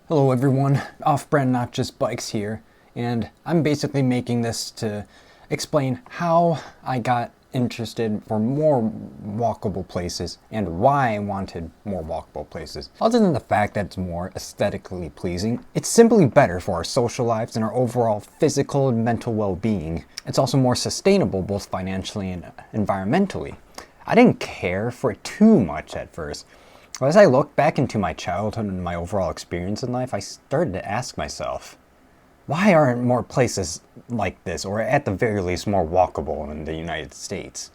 Hello everyone, Off-Brand Not Just Bikes here, and I'm basically making this to explain how I got interested for more walkable places and why I wanted more walkable places. Other than the fact that it's more aesthetically pleasing, it's simply better for our social lives and our overall physical and mental well-being. It's also more sustainable both financially and environmentally. I didn't care for it too much at first. As I look back into my childhood and my overall experience in life, I started to ask myself, why aren't more places like this, or at the very least more walkable in the United States?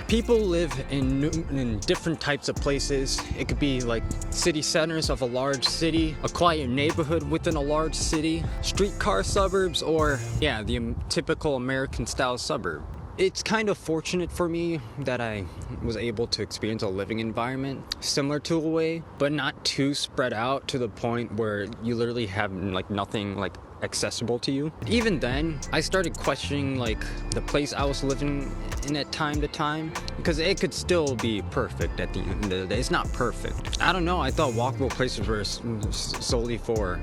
People live in different types of places. It could be like city centers of a large city, a quiet neighborhood within a large city, streetcar suburbs, or the typical American style suburb. It's kind of fortunate for me that I was able to experience a living environment similar to a way, but not too spread out to the point where you literally have nothing accessible to you. Even then, I started questioning the place I was living in at time to time, because it could still be perfect at the end of the day. It's not perfect. I don't know, I thought walkable places were solely for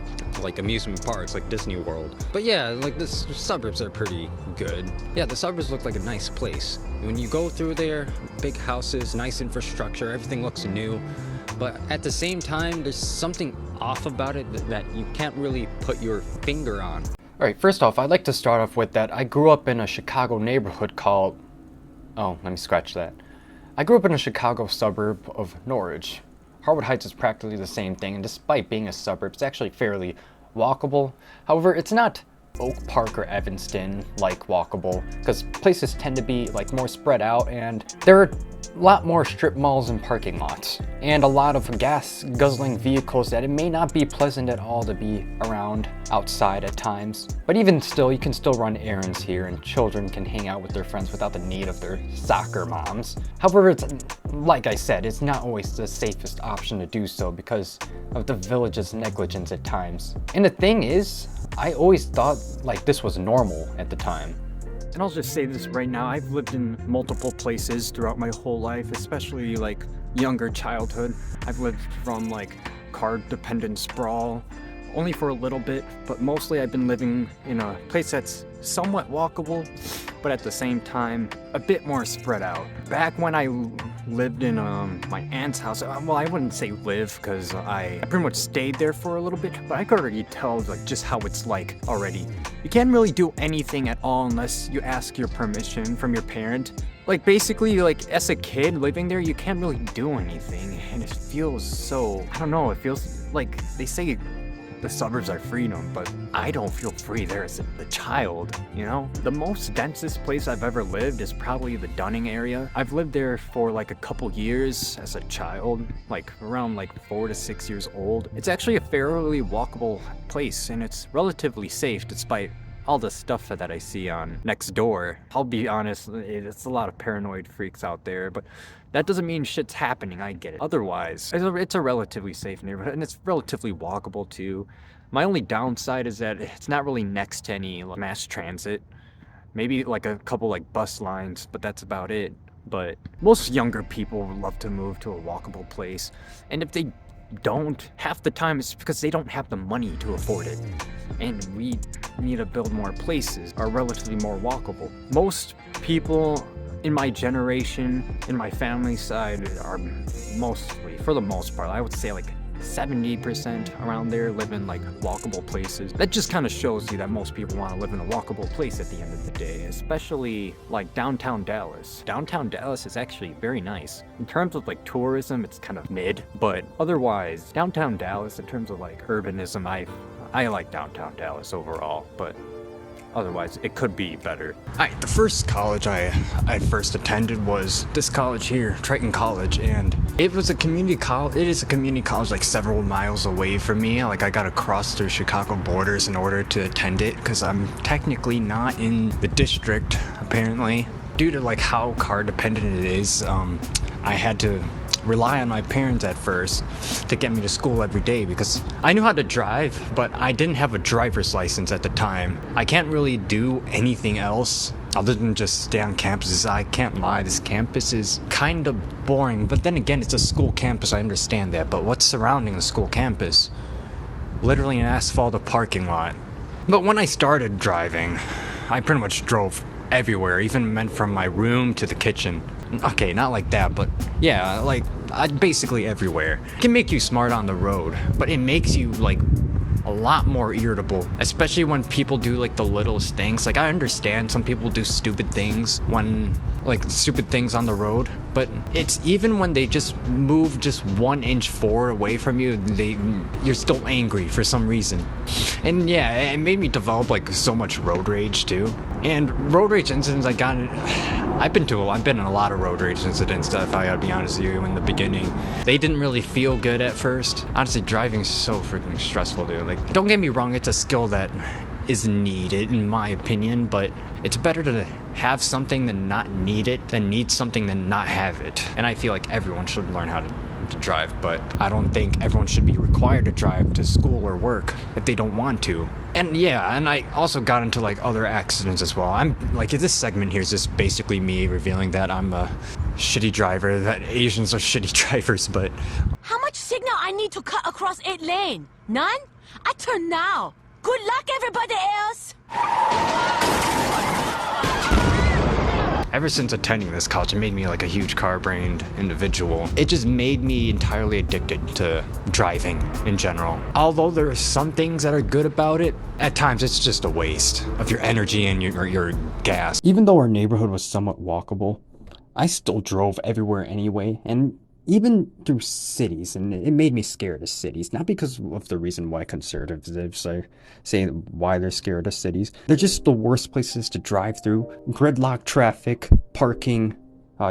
amusement parks like Disney World. But yeah, the suburbs are pretty good. Yeah, the suburbs look like a nice place. When you go through there, big houses, nice infrastructure, everything looks new. But at the same time, there's something off about it that you can't really put your finger on. Alright, first off, I'd like to start off with that I grew up in a Chicago neighborhood called... Oh, let me scratch that. I grew up in a Chicago suburb of Norridge. Harwood Heights is practically the same thing, and despite being a suburb, it's actually fairly walkable. However, it's not Oak Park or Evanston like walkable, because places tend to be more spread out, and there are a lot more strip malls and parking lots, and a lot of gas guzzling vehicles that it may not be pleasant at all to be around outside at times. But even still, you can still run errands here, and children can hang out with their friends without the need of their soccer moms. However, it's like I said, it's not always the safest option to do so because of the village's negligence at times. And the thing is, I always thought this was normal at the time. And I'll just say this right now, I've lived in multiple places throughout my whole life, especially younger childhood. I've lived from car-dependent sprawl, only for a little bit, but mostly I've been living in a place that's somewhat walkable, but at the same time, a bit more spread out. Back when I lived in my aunt's house, well, I wouldn't say live, because I pretty much stayed there for a little bit, but I could already tell just how it's already. You can't really do anything at all unless you ask your permission from your parent. Basically, as a kid living there, you can't really do anything, and it feels so, I don't know, it feels like they say the suburbs are freedom, but I don't feel free there as a child, you know? The most densest place I've ever lived is probably the Dunning area. I've lived there for a couple years as a child, around 4 to 6 years old. It's actually a fairly walkable place, and it's relatively safe despite all the stuff that I see on next door. I'll be honest, it's a lot of paranoid freaks out there, but that doesn't mean shit's happening, I get it. Otherwise, it's a relatively safe neighborhood, and it's relatively walkable too. My only downside is that it's not really next to any mass transit. Maybe a couple bus lines, but that's about it. But most younger people would love to move to a walkable place, and if they don't, half the time it's because they don't have the money to afford it. And we need to build more places are relatively more walkable. Most people in my generation, in my family side, are mostly, for the most part, I would say 70% around there live in walkable places. That just kind of shows you that most people want to live in a walkable place at the end of the day, especially downtown Dallas. Downtown Dallas is actually very nice. In terms of tourism, it's kind of mid, but otherwise, downtown Dallas, in terms of urbanism, I like downtown Dallas overall, but otherwise, it could be better. Alright, the first college I first attended was this college here, Triton College, and it was a community college. It is a community college several miles away from me. I gotta cross through Chicago borders in order to attend it, because I'm technically not in the district, apparently. Due to how car dependent it is, I had to rely on my parents at first to get me to school every day, because I knew how to drive, but I didn't have a driver's license at the time. I can't really do anything else other than just stay on campuses. I can't lie, this campus is kind of boring. But then again, it's a school campus, I understand that. But what's surrounding the school campus? Literally an asphalt parking lot. But when I started driving, I pretty much drove everywhere, even went from my room to the kitchen. Okay, not like that, but yeah, like basically everywhere. It can make you smart on the road, but it makes you like a lot more irritable, especially when people do like the littlest things. Like, I understand some people do stupid things on the road, but it's even when they just move just 1 inch forward away from you, you're still angry for some reason. And yeah, it made me develop like so much road rage too. And road rage incidents I've been in a lot of road rage incidents, if I gotta be honest with you, in the beginning. They didn't really feel good at first. Honestly, driving is so freaking stressful, dude. Like, don't get me wrong, it's a skill that is needed, in my opinion, but it's better to have something than not need it, than need something than not have it. And I feel like everyone should learn how to drive, but I don't think everyone should be required to drive to school or work if they don't want to. And yeah, and I also got into like other accidents as well. I'm like, this segment here is just basically me revealing that I'm a shitty driver, that Asians are shitty drivers, but How much signal I need to cut across 8 lane? None? I turn now. Good luck, everybody else. ever since attending this college, it made me like a huge car-brained individual. It just made me entirely addicted to driving in general. Although there are some things that are good about it, at times it's just a waste of your energy and your gas. Even though our neighborhood was somewhat walkable, I still drove everywhere anyway, and even through cities, and it made me scared of cities. Not because of the reason why conservatives are saying why they're scared of cities. They're just the worst places to drive through. Gridlock traffic, parking,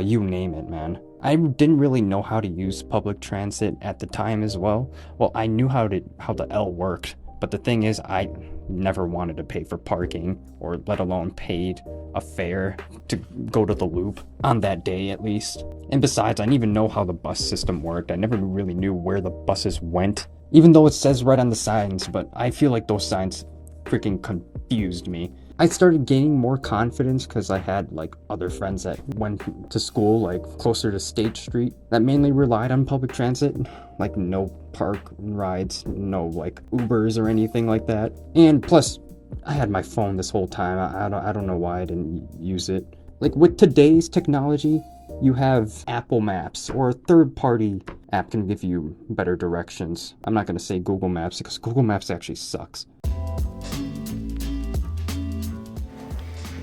you name it, man. I didn't really know how to use public transit at the time as well. Well, I knew how the L worked, but the thing is, I never wanted to pay for parking, or let alone paid a fare to go to the loop on that day at least. And besides, I didn't even know how the bus system worked. I never really knew where the buses went, even though it says right on the signs, but I feel like those signs freaking confused me. I started gaining more confidence because I had like other friends that went to school like closer to State Street that mainly relied on public transit, like no park rides, no like Ubers or anything like that. And plus, I had my phone this whole time. I don't know why I didn't use it. Like with today's technology, you have Apple Maps, or a third-party app can give you better directions. I'm not going to say Google Maps because Google Maps actually sucks.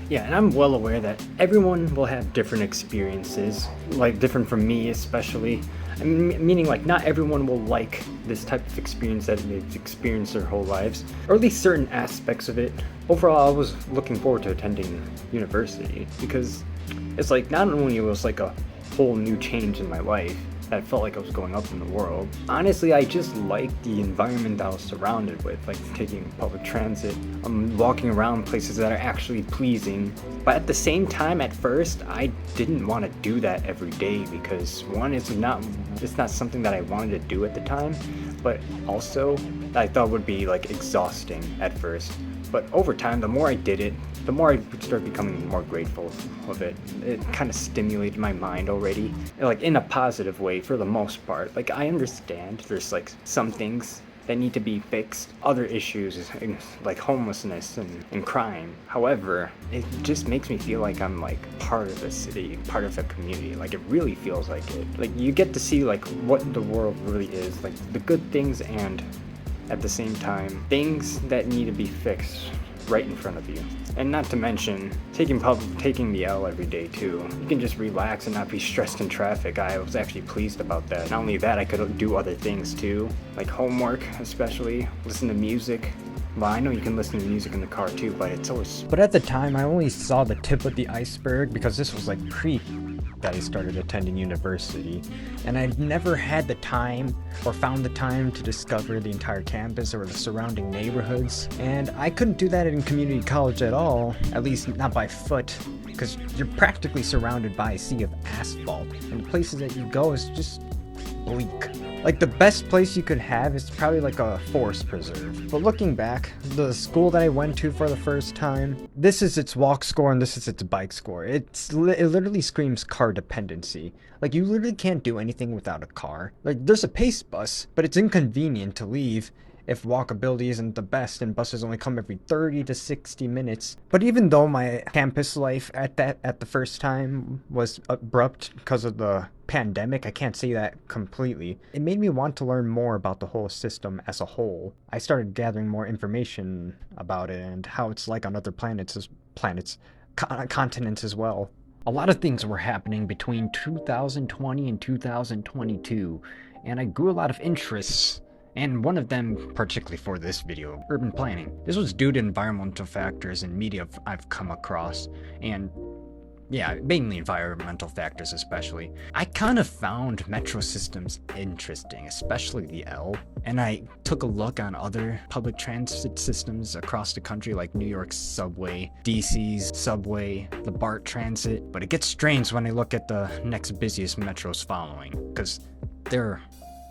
Yeah, and I'm well aware that everyone will have different experiences, like different from me especially. Meaning like not everyone will like this type of experience that they've experienced their whole lives, or at least certain aspects of it. Overall, I was looking forward to attending university because it's like not only was like a whole new change in my life, that felt like I was going up in the world. Honestly, I just liked the environment that I was surrounded with, like taking public transit, walking around places that are actually pleasing. But at the same time, at first, I didn't want to do that every day because one, it's not something that I wanted to do at the time, but also I thought would be like exhausting at first. But over time, the more I did it, the more I started becoming more grateful of it. It kind of stimulated my mind already, like in a positive way for the most part. Like I understand there's like some things that need to be fixed, other issues like homelessness and crime. However, it just makes me feel like I'm like part of the city, part of the community. Like it really feels like it. Like you get to see like what the world really is, like the good things and at the same time, things that need to be fixed right in front of you. And not to mention, taking the L every day too. You can just relax and not be stressed in traffic. I was actually pleased about that. Not only that, I could do other things too, like homework especially, listen to music. Well, I know you can listen to music in the car too, but it's always... But at the time, I only saw the tip of the iceberg because this was like that I started attending university, and I'd never had the time or found the time to discover the entire campus or the surrounding neighborhoods, and I couldn't do that in community college at all, at least not by foot, because you're practically surrounded by a sea of asphalt, and the places that you go is just bleak. Like, the best place you could have is probably like a forest preserve. But looking back, the school that I went to for the first time, this is its walk score and this is its bike score. It literally screams car dependency. Like, you literally can't do anything without a car. Like, there's a pace bus, but it's inconvenient to leave if walkability isn't the best and buses only come every 30 to 60 minutes. But even though my campus life at the first time was abrupt because of the pandemic, I can't say that completely. It made me want to learn more about the whole system as a whole. I started gathering more information about it and how it's like on other continents as well. A lot of things were happening between 2020 and 2022, and I grew a lot of interests. And one of them, particularly for this video, urban planning. This was due to environmental factors and media I've come across, and yeah, mainly environmental factors especially. I kind of found metro systems interesting, especially the L, and I took a look on other public transit systems across the country like New York's subway, DC's subway, the BART transit, but it gets strange when I look at the next busiest metros following, because they're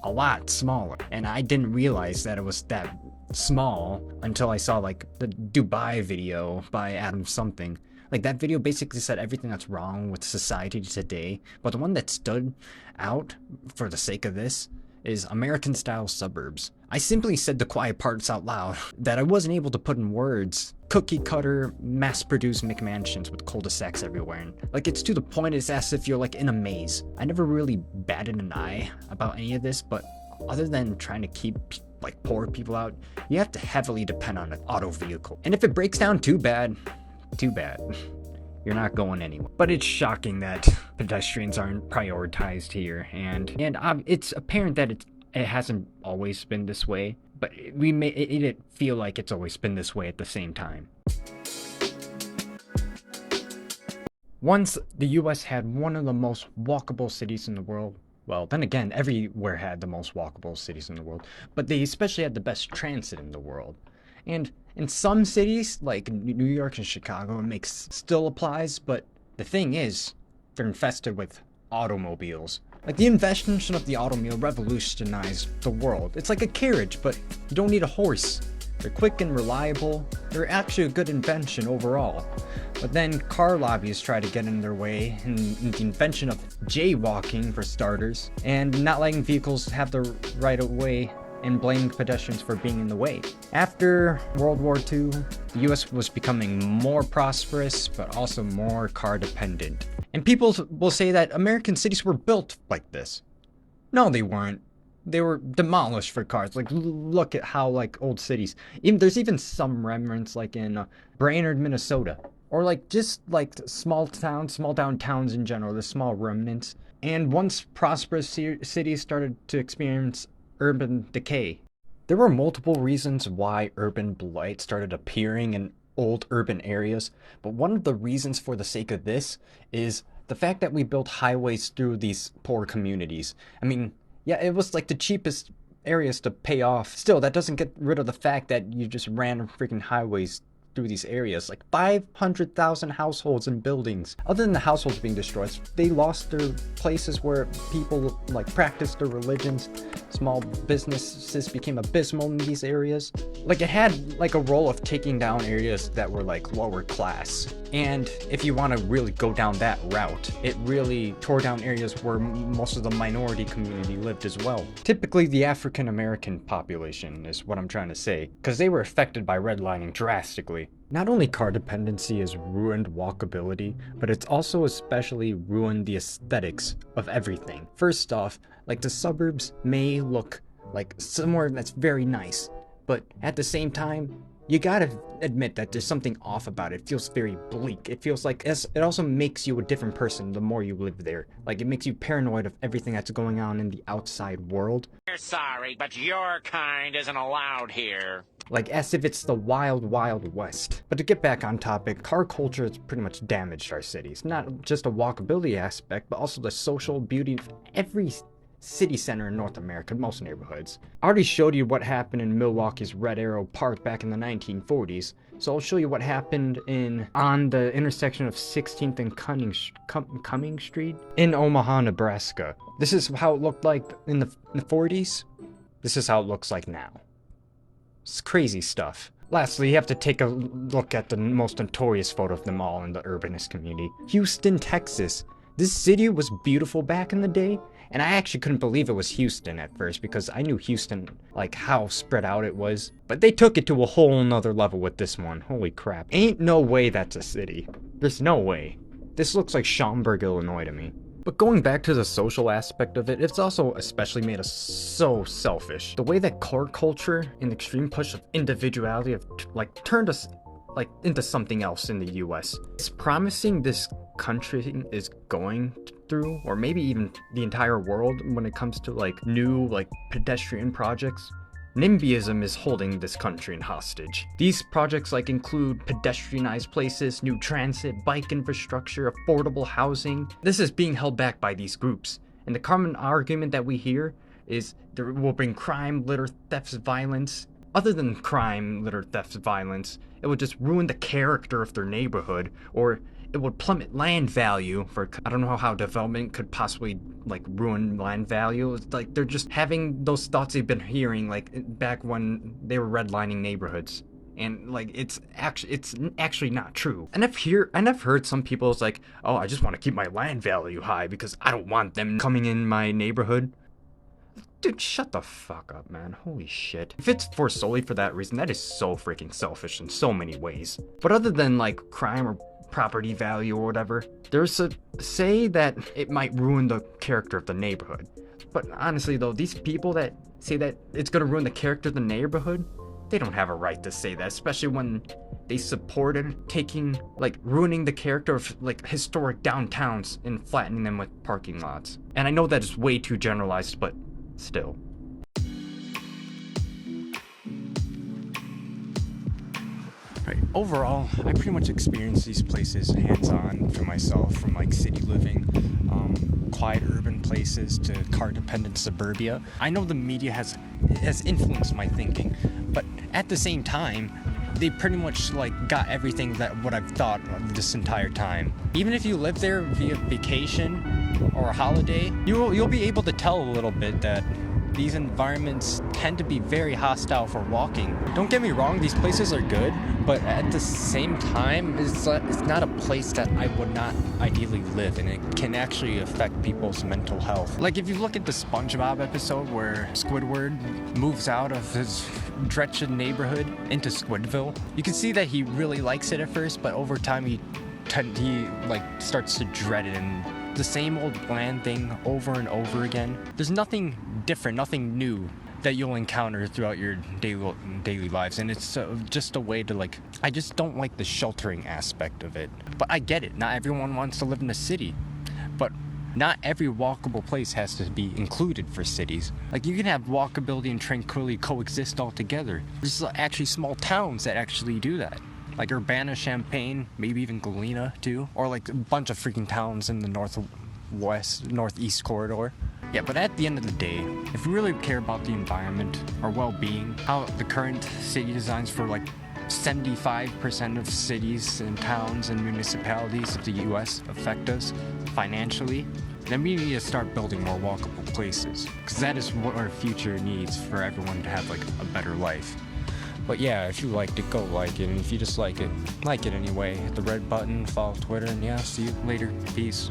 a lot smaller, and I didn't realize that it was that small until I saw like the Dubai video by Adam something. Like, that video basically said everything that's wrong with society today, but the one that stood out for the sake of this is American style suburbs. I simply said the quiet parts out loud that I wasn't able to put in words. Cookie cutter, mass-produced McMansions with cul-de-sacs everywhere, and like, it's to the point it's as if you're like in a maze. I never really batted an eye about any of this, but other than trying to keep like poor people out, you have to heavily depend on an auto vehicle. And if it breaks down, too bad. You're not going anywhere. But it's shocking that pedestrians aren't prioritized here, and it's apparent that it hasn't always been this way, but it feel like it's always been this way at the same time. Once the US had one of the most walkable cities in the world. Well, then again, everywhere had the most walkable cities in the world, but they especially had the best transit in the world. And in some cities, like New York and Chicago, it still applies, but the thing is, they're infested with automobiles. Like, the invention of the automobile revolutionized the world. It's like a carriage, but you don't need a horse. They're quick and reliable. They're actually a good invention overall. But then car lobbyists try to get in their way, and the invention of jaywalking for starters, and not letting vehicles have the right of way, and blaming pedestrians for being in the way. After World War II, the US was becoming more prosperous, but also more car dependent. And people will say that American cities were built like this. No, they weren't. They were demolished for cars. Like, look at how, like, old cities. There's even some remnants, like in Brainerd, Minnesota. Or like, just like small down towns in general, the small remnants. And once prosperous cities started to experience urban decay. There were multiple reasons why urban blight started appearing in old urban areas, but one of the reasons for the sake of this is the fact that we built highways through these poor communities. I mean, yeah, it was like the cheapest areas to pay off. Still, that doesn't get rid of the fact that you just ran freaking highways through these areas, like 500,000 households and buildings. Other than the households being destroyed, they lost their places where people like practiced their religions. Small businesses became abysmal in these areas. Like, it had like a role of taking down areas that were like lower class. And if you want to really go down that route, it really tore down areas where most of the minority community lived as well. Typically the African American population is what I'm trying to say, because they were affected by redlining drastically. Not only car dependency has ruined walkability, but it's also especially ruined the aesthetics of everything. First off, like, the suburbs may look like somewhere that's very nice, but at the same time, you gotta admit that there's something off about it. It feels very bleak. It feels like it also makes you a different person the more you live there. Like, it makes you paranoid of everything that's going on in the outside world. We're sorry, but your kind isn't allowed here. Like, as if it's the wild, wild west. But to get back on topic, car culture has pretty much damaged our cities. Not just a walkability aspect, but also the social beauty of every city center in North America, most neighborhoods. I already showed you what happened in Milwaukee's Red Arrow Park back in the 1940s, So I'll show you what happened on the intersection of 16th and Cumming Street in Omaha, Nebraska. This is how it looked like in the 40s. This is how it looks like now. It's crazy stuff. Lastly, you have to take a look at the most notorious photo of them all in the urbanist community. Houston, Texas. This city was beautiful back in the day, and I actually couldn't believe it was Houston at first because I knew Houston, like how spread out it was. But they took it to a whole nother level with this one. Holy crap. Ain't no way that's a city. There's no way. This looks like Schaumburg, Illinois to me. But going back to the social aspect of it, it's also especially made us so selfish. The way that car culture and the extreme push of individuality have turned us into something else in the US. It's promising this country is going through, or maybe even the entire world when it comes to new pedestrian projects. NIMBYism is holding this country in hostage. These projects include pedestrianized places, new transit, bike infrastructure, affordable housing. This is being held back by these groups. And the common argument that we hear is there will bring crime, litter, thefts, violence. Other than crime, litter, thefts, violence, it would just ruin the character of their neighborhood, or it would plummet land value for, I don't know how development could possibly ruin land value. It's they're just having those thoughts they've been hearing back when they were redlining neighborhoods. And it's actually not true. And I've heard some people it's oh, I just want to keep my land value high because I don't want them coming in my neighborhood. Dude, shut the fuck up, man. Holy shit. If it's solely for that reason, that is so freaking selfish in so many ways. But other than crime or property value or whatever, there's a say that it might ruin the character of the neighborhood. But honestly though, these people that say that it's gonna ruin the character of the neighborhood, they don't have a right to say that, especially when they supported ruining the character of historic downtowns and flattening them with parking lots. And I know that is way too generalized, but still. Right. Overall, I pretty much experienced these places hands-on for myself, from city living, quiet urban places to car-dependent suburbia. I know the media has influenced my thinking, but at the same time, they pretty much got everything what I've thought of this entire time. Even if you live there via vacation or a holiday, you'll be able to tell a little bit that these environments tend to be very hostile for walking. Don't get me wrong, these places are good, but at the same time, it's not a place that I would not ideally live, and it can actually affect people's mental health. If you look at the SpongeBob episode where Squidward moves out of his wretched neighborhood into Squidville, you can see that he really likes it at first, but over time he starts to dread it, and the same old bland thing over and over again. There's nothing different, nothing new that you'll encounter throughout your daily lives, and it's just a way to I just don't like the sheltering aspect of it. But I get it, not everyone wants to live in a city, but not every walkable place has to be included for cities. You can have walkability and tranquility coexist all together. There's actually small towns that actually do that. Urbana, Champaign, maybe even Galena too, or a bunch of freaking towns in the northeast corridor. Yeah, but at the end of the day, if we really care about the environment, our well-being, how the current city designs for 75% of cities and towns and municipalities of the US affect us financially, then we need to start building more walkable places, because that is what our future needs for everyone to have a better life. But yeah, if you liked it, go like it, and if you dislike it, like it anyway. Hit the red button, follow Twitter, and yeah, see you later. Peace.